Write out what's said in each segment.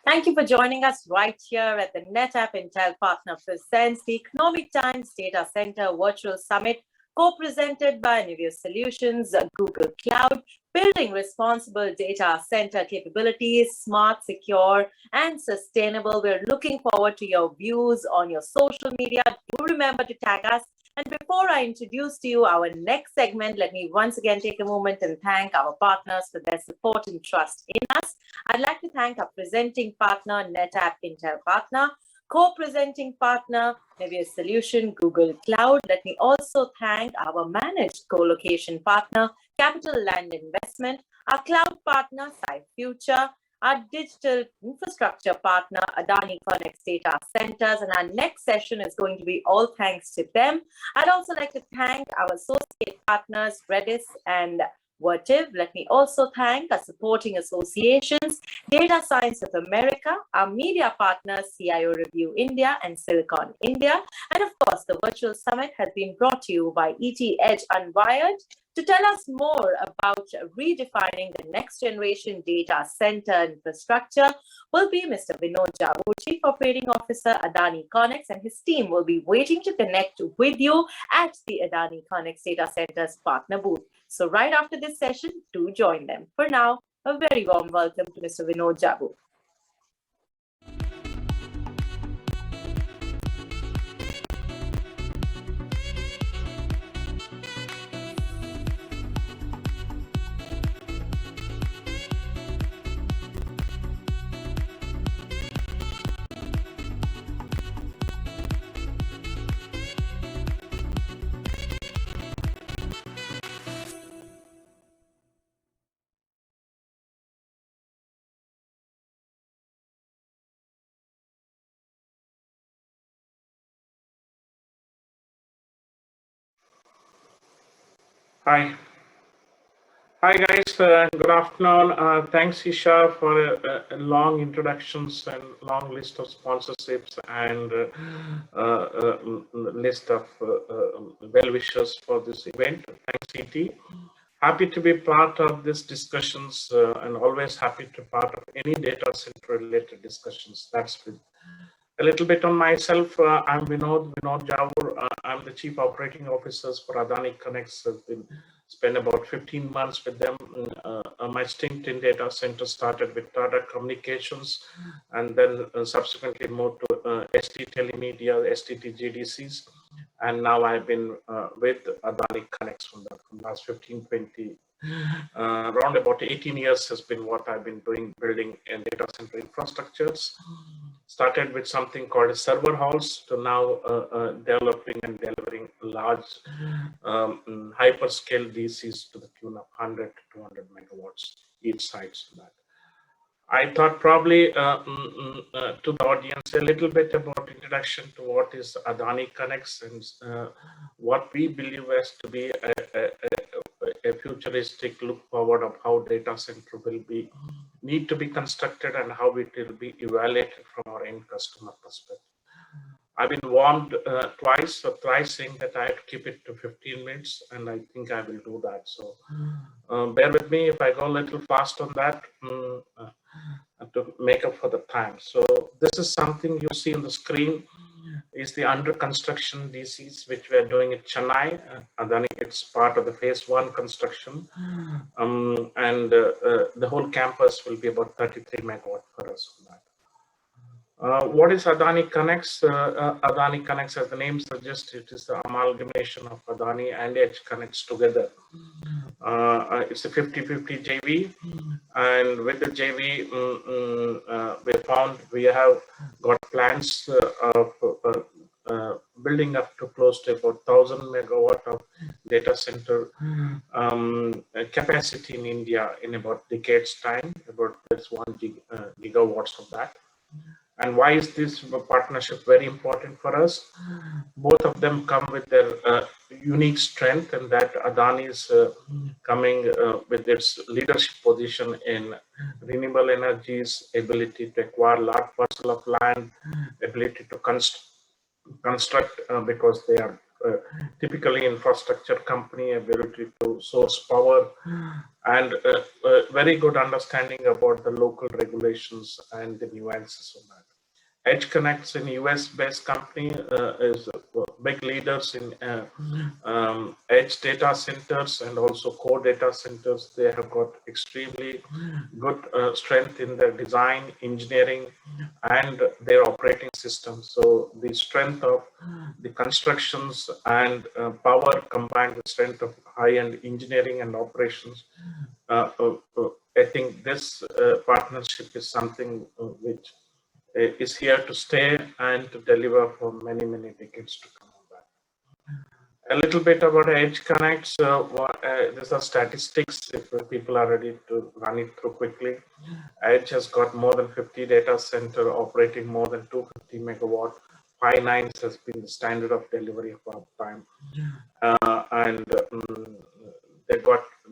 Thank you for joining us right here at the NetApp Intel Partner Presents the Economic Times Data Center Virtual Summit, co-presented by Renewyable Solutions, Google Cloud, building responsible data center capabilities, smart, secure, and sustainable. We're looking forward to your views on your social media. Do remember to tag us. And before I introduce to you our next segment, let me once again take a moment and thank our partners for their support and trust in us. I'd like to thank our presenting partner, NetApp Intel Partner, co-presenting partner, Renewyable Solution, Google Cloud. Let me also thank our managed co-location partner, Capital Land Investment, our cloud partner, SciFuture, our digital infrastructure partner, AdaniConneX Data Centers, and our next session is going to be all thanks to them. I'd also like to thank our associate partners, Redis and Vertiv. Let me also thank our supporting associations, Data Science of America, our media partners, CIO Review India and Silicon India. And of course, the virtual summit has been brought to you by ET Edge Unwired. To tell us more about redefining the next generation data center infrastructure will be Mr. Vinod, Javur, Chief Operating Officer, AdaniConneX, and his team will be waiting to connect with you at the AdaniConneX Data Center's partner booth. So right after this session, do join them. For now, a very warm welcome to Mr. Vinod Javur. Hi. Hi guys, good afternoon. Thanks Isha for a long introductions and long list of sponsorships and list of well-wishers for this event. Thanks ET. Happy to be part of these discussions and always happy to be part of any data center related discussions. That's with A little bit on myself. I'm Vinod Javur. I'm the Chief Operating Officer for AdaniConneX. I've been spent about 15 months with them. My stint in data center started with Tata Communications, and then subsequently moved to ST Telemedia, STT GDCs, and now I've been with AdaniConneX from the last 15, 20. Around about 18 years has been what I've been doing, building in data center infrastructures. Started with something called a server house to now developing and delivering large hyperscale DCs to the tune of 100 to 200 megawatts each side. So that I thought probably to the audience a little bit about introduction to what is AdaniConneX and what we believe as to be a futuristic look forward of how data center will be need to be constructed and how it will be evaluated from our end customer perspective. I've been warned twice or thrice saying that I have to keep it to 15 minutes, and I think I will do that. So bear with me if I go a little fast on that to make up for the time. So this is something you see on the screen is the under construction DCs, which we are doing at Chennai. Adani, it's part of the phase 1 construction. And the whole campus will be about 33 megawatt for us on that. What is AdaniConneX? AdaniConneX, as the name suggests, it is the amalgamation of Adani and EdgeConneX together. It's a 50-50 JV, and with the JV, we found we have got plans of building up to close to about 1,000 megawatt of data center capacity in India in about decades time. About that's 1 gigawatts of that. And why is this partnership very important for us? Both of them come with their unique strength, and that Adani is coming with its leadership position in renewable energies, ability to acquire large parcel of land, ability to construct because they are typically infrastructure company, ability to source power, and very good understanding about the local regulations and the nuances of that. EdgeConneX, in US-based company, is big leaders in edge data centers and also core data centers. They have got extremely good strength in their design, engineering, and their operating system. So the strength of the constructions and power combined with strength of high-end engineering and operations, I think this partnership is something which is here to stay and to deliver for many, many decades to come. A little bit about EdgeConneX. These are statistics if people are ready to run it through quickly. Edge has got more than 50 data center operating more than 250 megawatt. 5 nines has been the standard of delivery of uptime. And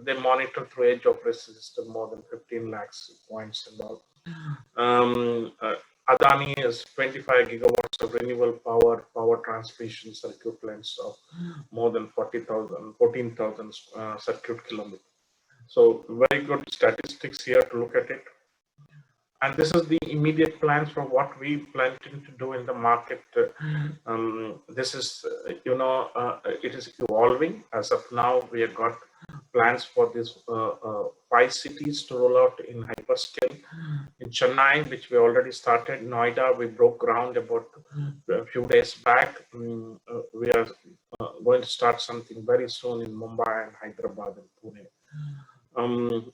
they monitor through edge operating system more than 15 lakhs points and all. Adani is 25 gigawatts of renewable power transmission circuit lengths of more than 14,000 circuit kilometers. So very good statistics here to look at it. And this is the immediate plans for what we plan to do in the market. This is, it is evolving. As of now, we have got plans for these 5 cities to roll out in hyperscale. In Chennai, which we already started, Noida, we broke ground about a few days back. We are going to start something very soon in Mumbai and Hyderabad and Pune.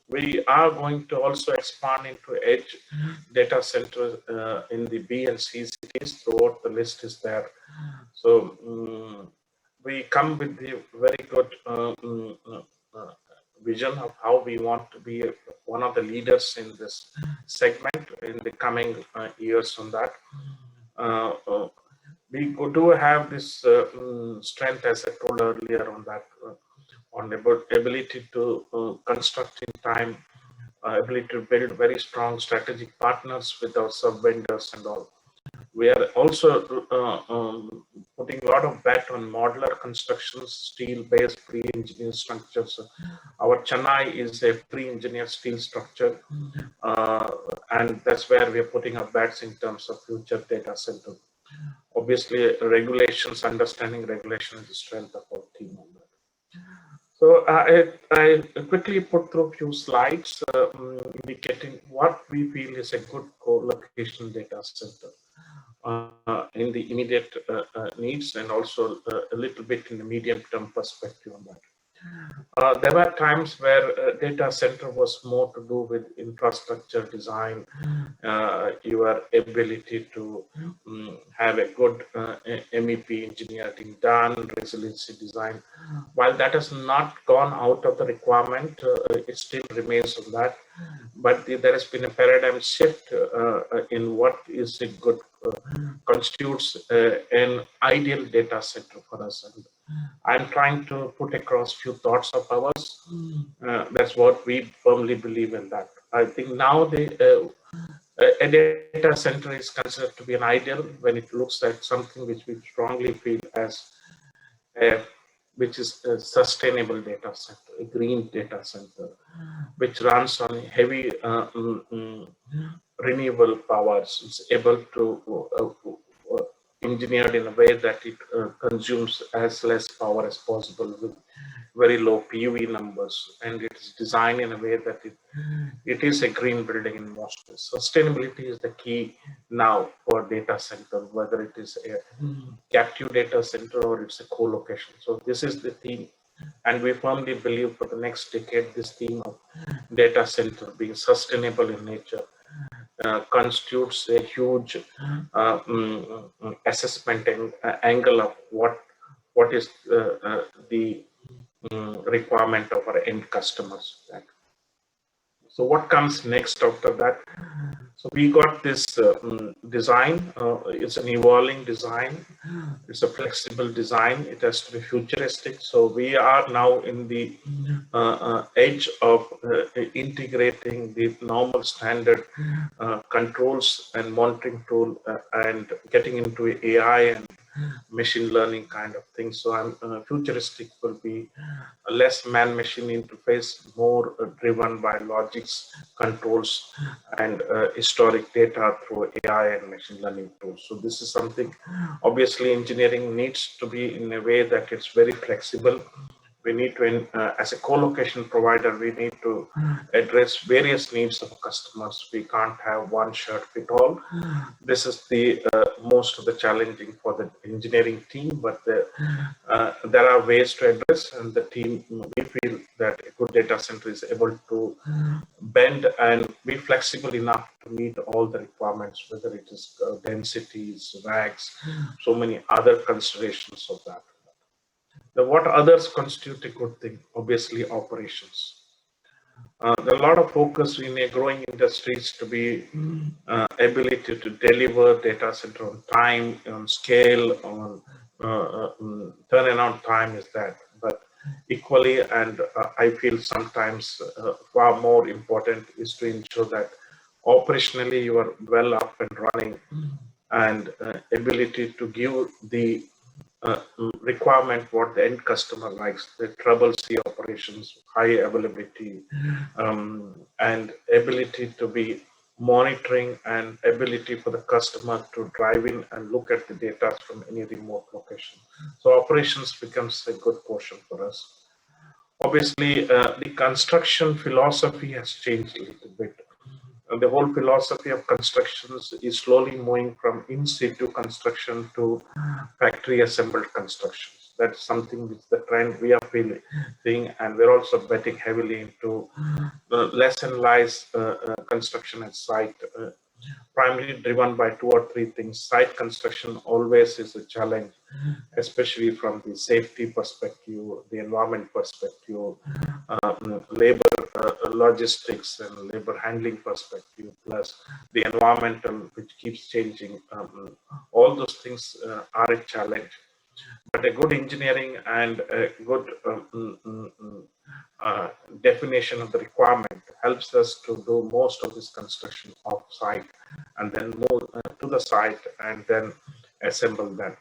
We are going to also expand into edge data centers in the B and C cities. Throughout the list is there. So we come with the very good vision of how we want to be one of the leaders in this segment in the coming years on that. We do have this strength, as I told earlier, on that, on about ability to construct in time, ability to build very strong strategic partners with our sub vendors and all. We are also putting a lot of bet on modular constructions, steel-based pre-engineered structures. Our Chennai is a pre-engineered steel structure, uh, and that's where we are putting our bets in terms of future data center. Obviously, regulations, understanding regulation is the strength of our team on that. So I quickly put through a few slides indicating what we feel is a good co-location data center in the immediate needs, and also a little bit in the medium-term perspective on that. There were times where data center was more to do with infrastructure design, your ability to have a good MEP engineering done, resiliency design. While that has not gone out of the requirement, it still remains on that. But there has been a paradigm shift in what is a good constitutes an ideal data center for us. And I'm trying to put across few thoughts of ours. That's what we firmly believe in that. I think now a data center is considered to be an ideal when it looks at something which we strongly feel as a, which is a sustainable data center, a green data center, which runs on heavy renewable powers. It's able to engineered in a way that it consumes as less power as possible with very low PUE numbers, and it is designed in a way that it is a green building in most ways. Sustainability is the key now for data center, whether it is a captive data center or it's a co-location. So this is the theme, and we firmly believe for the next decade this theme of data center being sustainable in nature constitutes a huge assessment and angle of what is the requirement of our end customers. So what comes next after that? So we got this design. It's an evolving design. It's a flexible design. It has to be futuristic. So we are now in the edge of integrating the normal standard controls and monitoring tool and getting into AI and machine learning kind of thing. So futuristic will be less man-machine interface, more driven by logics, controls, and historic data through AI and machine learning tools. So this is something, obviously, engineering needs to be in a way that it's very flexible. We need to, as a co-location provider, we need to address various needs of customers. We can't have one shirt fit all. This is the most of the challenging for the engineering team, but there are ways to address, and the team, we feel that a good data center is able to bend and be flexible enough to meet all the requirements, whether it is densities, rags, so many other considerations of that. What others constitute a good thing? Obviously, operations. There are a lot of focus in a growing industries to be ability to deliver data center on time, on scale, on turnaround time is that. But equally, and I feel sometimes far more important is to ensure that operationally you are well up and running, and ability to give the requirement what the end customer likes, the trouble-free operations, high availability, and ability to be monitoring, and ability for the customer to drive in and look at the data from any remote location. So operations becomes a good portion for us. Obviously, the construction philosophy has changed a little bit. And the whole philosophy of constructions is slowly moving from in situ construction to factory assembled constructions. That's something which the trend we are feeling, and we're also betting heavily into less and less construction at site, primarily driven by two or three things. Site construction always is a challenge, especially from the safety perspective, the environment perspective, labor logistics and labor handling perspective, plus the environmental, which keeps changing. All those things are a challenge. But a good engineering and a good definition of the requirement helps us to do most of this construction off-site, and then move to the site and then assemble them.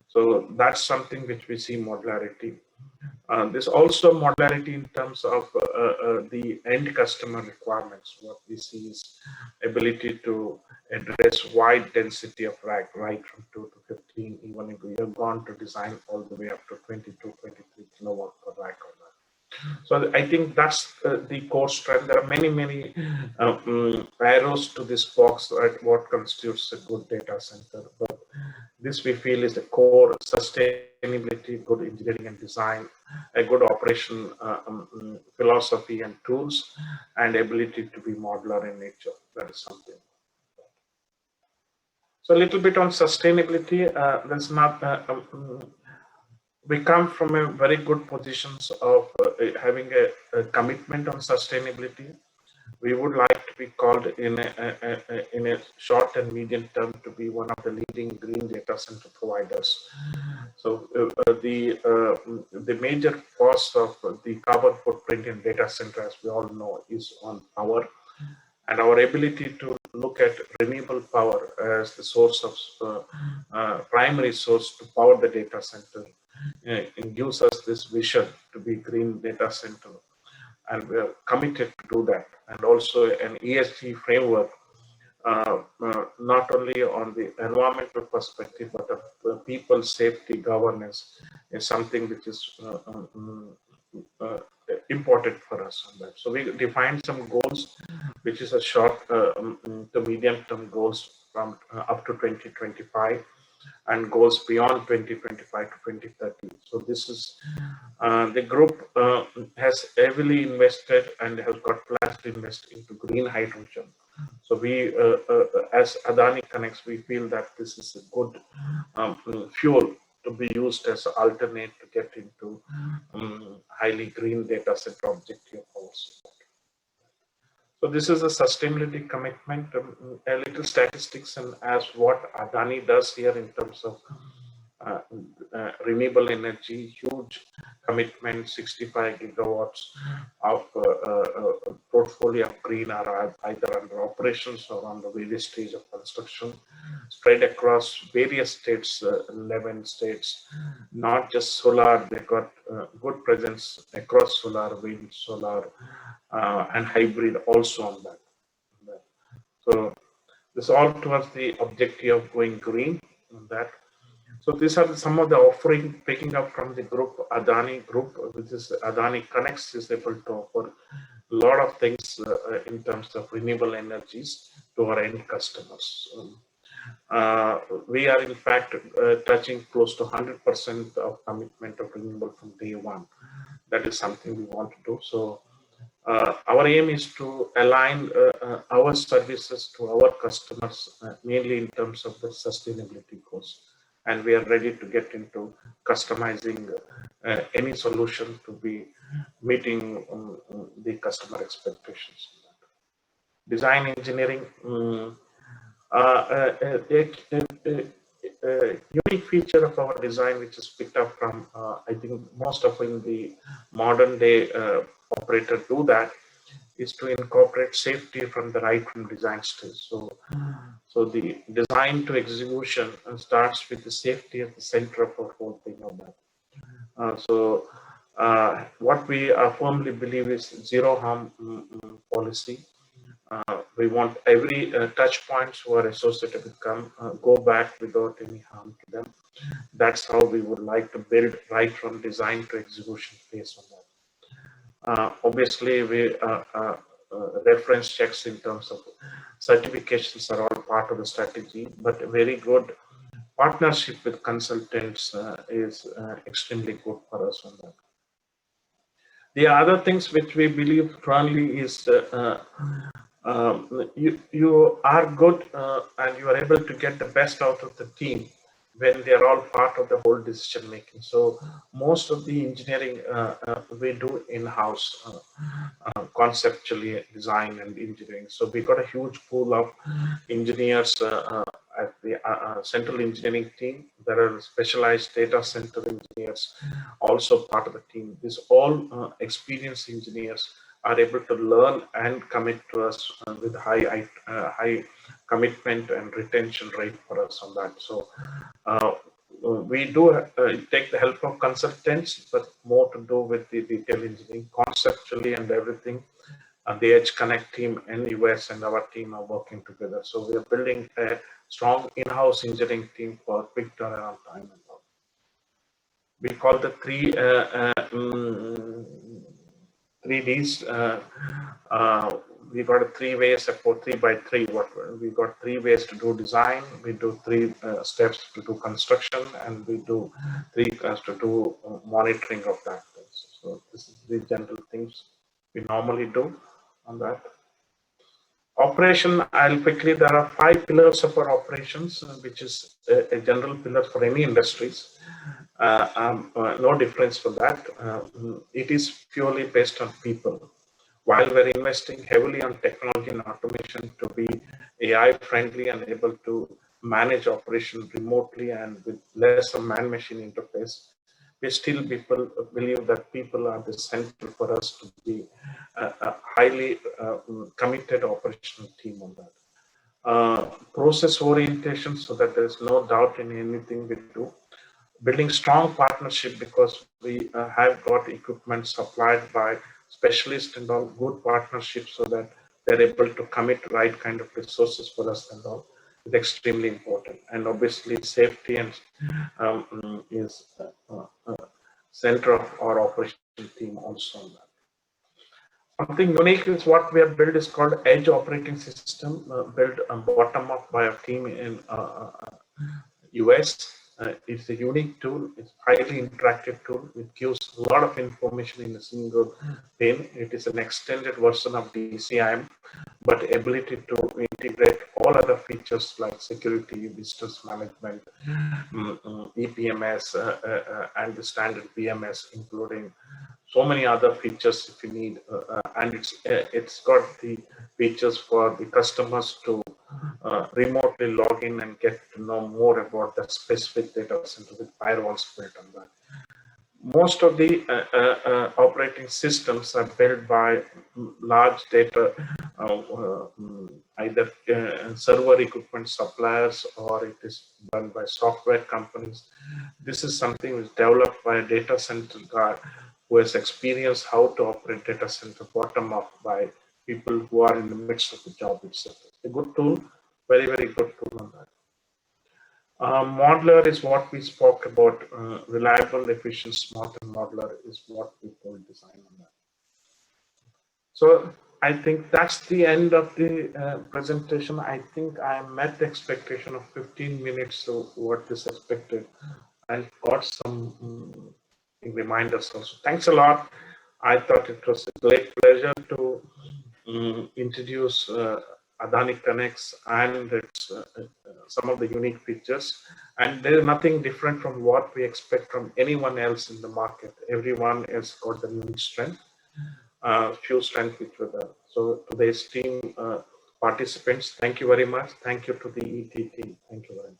So that's something which we see modularity. There's also modularity in terms of the end customer requirements. What we see is ability to address wide density of rack, right from 2 to 15, even if we have gone to design all the way up to 22, 23 kilowatt per rack on that. So I think that's the core strength. There are many arrows to this box, right? What constitutes a good data center, but this we feel is the core: sustainability, good engineering and design, a good operation philosophy and tools, and ability to be modular in nature. That is something. So a little bit on sustainability. There's not. We come from a very good positions of having a commitment on sustainability. We would like to be called in a short and medium term to be one of the leading green data center providers. So the major cost of the carbon footprint in data center, as we all know, is on power, and our ability to look at renewable power as the source of primary source to power the data center it gives us this vision to be green data center, and we are committed to do that. And also an ESG framework, not only on the environmental perspective, but people safety governance is something which is important for us on that. So we defined some goals, which is a short to medium term goals from up to 2025 and goals beyond 2025 to 2030. So this is the group has heavily invested and has got plans to invest into green hydrogen. So we, as AdaniConneX, we feel that this is a good fuel to be used as an alternate to get into highly green data center objective of ours. So this is a sustainability commitment, a little statistics and as what Adani does here in terms of renewable energy, huge commitment, 65 gigawatts of portfolio of green are either under operations or on the various stage of construction, spread across various states, 11 states, not just solar, they got good presence across solar, wind, solar, and hybrid also on that. So this all towards the objective of going green on that. So these are some of the offering picking up from the group, Adani group, which is AdaniConneX is able to offer a lot of things in terms of renewable energies to our end customers. We are in fact touching close to 100% of commitment of renewable from day one. That is something we want to do. So our aim is to align our services to our customers, mainly in terms of the sustainability goals. And we are ready to get into customizing any solution to be meeting the customer expectations. Design engineering, unique feature of our design, which is picked up from, I think most of in the modern day operator do that, is to incorporate safety from the right from design stage. So the design to execution starts with the safety at the center of our whole thing on that. What we firmly believe is zero harm policy. We want every touch points who are associated with go back without any harm to them. That's how we would like to build right from design to execution phase on that. Obviously, we reference checks in terms of certifications are all part of the strategy, but a very good partnership with consultants is extremely good for us on that. The other things which we believe strongly is you are good and you are able to get the best out of the team when they are all part of the whole decision making. So most of the engineering we do in-house, conceptually design and engineering. So we got a huge pool of engineers at the central engineering team. There are specialized data center engineers also part of the team. These all experienced engineers are able to learn and commit to us with high commitment and retention rate for us on that. So we do take the help of consultants, but more to do with the detail engineering conceptually and everything. The AdaniConneX team in US and our team are working together. So we are building a strong in-house engineering team for quick turnaround time. We call the three Ds. We got a 3 ways, about 3x3. We got 3 ways to do design. We do 3 steps to do construction, and we do 3 to do monitoring of that. So this is the general things we normally do on that. Operation, I'll quickly, there are 5 pillars of our operations, which is a general pillar for any industries. No difference for that. It is purely based on people. While we're investing heavily on technology and automation to be AI friendly and able to manage operation remotely and with less of man-machine interface, we still believe that people are the center for us to be a highly committed operational team on that. Process orientation, so that there is no doubt in anything we do. Building strong partnership, because we have got equipment supplied by specialists and all, good partnerships, so that they're able to commit right kind of resources for us and all. It's extremely important. And obviously safety and is center of our operation team also on that. Something unique is what we have built is called Edge operating system, built bottom up by a team in US. It's a unique tool. It's highly interactive tool. It gives a lot of information in a single pane. It is an extended version of DCIM, but ability to integrate all other features like security, business management, EPMS, and the standard PMS, including so many other features if you need. And it's got the features for the customers to remotely log in and get to know more about that specific data center with firewalls built on that. Most of the operating systems are built by large data, either server equipment suppliers, or it is done by software companies. This is something which is developed by a data center guy who has experienced how to operate data center bottom up by people who are in the midst of the job itself. A good tool, very, very good tool on that. Modular is what we spoke about. Reliable, efficient, smart, and modular is what we call design on that. So I think that's the end of the presentation. I think I met the expectation of 15 minutes, so what is expected. I got some reminders also. Thanks a lot. I thought it was a great pleasure to introduce AdaniConneX and its, some of the unique features. And there is nothing different from what we expect from anyone else in the market. Everyone has got the unique strength, few strengths which were there. So today's team participants, thank you very much. Thank you to the ET team. Thank you very much.